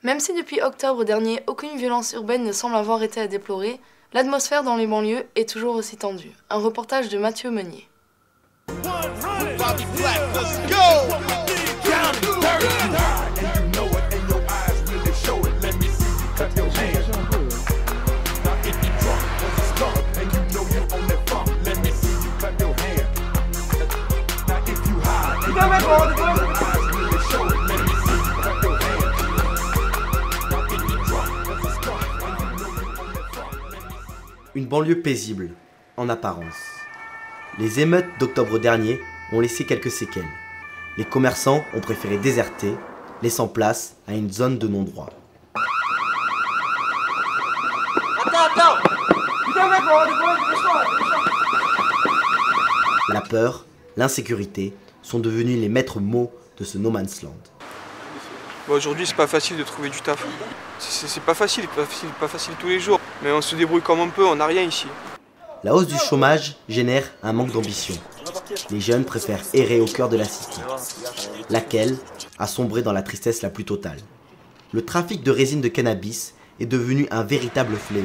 Même si depuis octobre dernier, aucune violence urbaine ne semble avoir été à déplorer, l'atmosphère dans les banlieues est toujours aussi tendue. Un reportage de Mathieu Meunier. Une banlieue paisible, en apparence. Les émeutes d'octobre dernier ont laissé quelques séquelles. Les commerçants ont préféré déserter, laissant place à une zone de non-droit. La peur, l'insécurité sont devenus les maîtres mots de ce no man's land. Aujourd'hui, c'est pas facile de trouver du taf. C'est pas facile tous les jours. Mais on se débrouille comme on peut, on n'a rien ici. La hausse du chômage génère un manque d'ambition. Les jeunes préfèrent errer au cœur de la cité, laquelle a sombré dans la tristesse la plus totale. Le trafic de résine de cannabis est devenu un véritable fléau.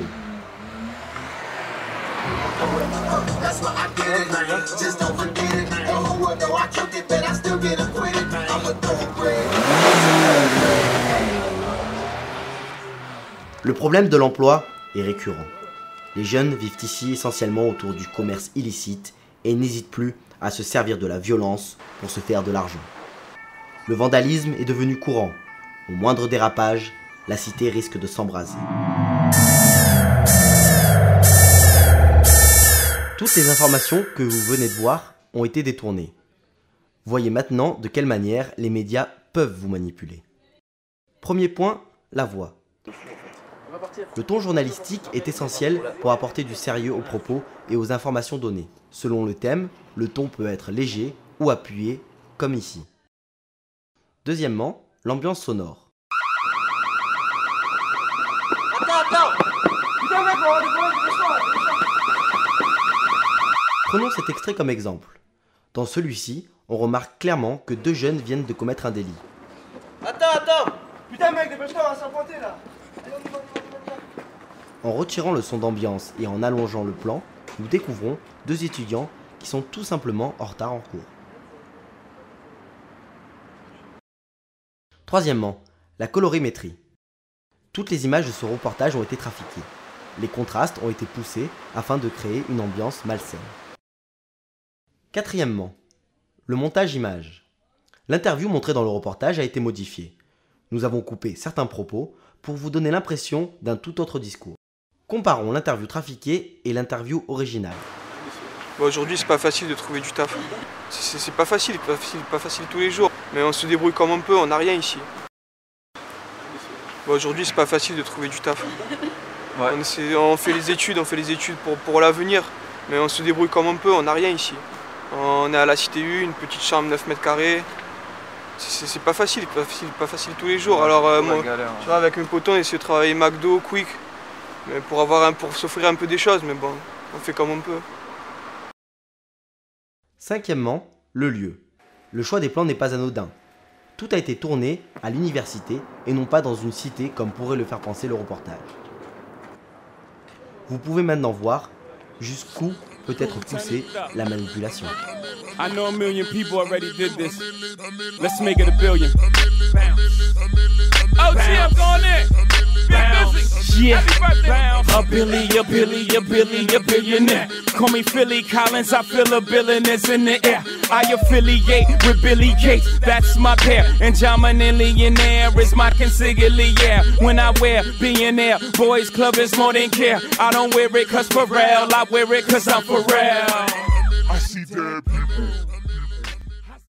Le problème de l'emploi est récurrent. Les jeunes vivent ici essentiellement autour du commerce illicite et n'hésitent plus à se servir de la violence pour se faire de l'argent. Le vandalisme est devenu courant. Au moindre dérapage, la cité risque de s'embraser. Toutes les informations que vous venez de voir ont été détournées. Voyez maintenant de quelle manière les médias peuvent vous manipuler. Premier point, la voix. Le ton journalistique est essentiel pour apporter du sérieux aux propos et aux informations données. Selon le thème, le ton peut être léger ou appuyé, comme ici. Deuxièmement, l'ambiance sonore. Prenons cet extrait comme exemple. Dans celui-ci, on remarque clairement que deux jeunes viennent de commettre un délit. Attends Putain mec, dépêche-toi, on va s'enfanter là. En retirant le son d'ambiance et en allongeant le plan, nous découvrons deux étudiants qui sont tout simplement en retard en cours. Troisièmement, la colorimétrie. Toutes les images de ce reportage ont été trafiquées. Les contrastes ont été poussés afin de créer une ambiance malsaine. Quatrièmement, le montage image. L'interview montrée dans le reportage a été modifiée. Nous avons coupé certains propos pour vous donner l'impression d'un tout autre discours. Comparons l'interview trafiquée et l'interview originale. Aujourd'hui, c'est pas facile de trouver du taf. C'est pas facile tous les jours. Mais on se débrouille comme on peut, on n'a rien ici. Aujourd'hui, c'est pas facile de trouver du taf. Ouais. On fait les études pour l'avenir. Mais on se débrouille comme on peut, on n'a rien ici. On est à la cité 1, une petite chambre 9 mètres carrés. C'est pas facile tous les jours. Alors moi, tu vois, avec mes potos, on essaie de travailler McDo, Quick, mais pour s'offrir un peu des choses, mais bon, on fait comme on peut. Cinquièmement, le lieu. Le choix des plans n'est pas anodin. Tout a été tourné à l'université et non pas dans une cité comme pourrait le faire penser le reportage. Vous pouvez maintenant voir jusqu'où peut être poussée la manipulation. I know a million people already did this. Let's make it a billion. Oh, I'm going in. Yeah, a billionaire. Call me Philly Collins, I feel a billionaire's in the air. I affiliate with Billy Gates, that's my pair. And John Millionaire is my consigliere. When I wear billionaire, boys club is more than care. I don't wear it cause Pharrell, I wear it cause I'm Pharrell. I see dead people.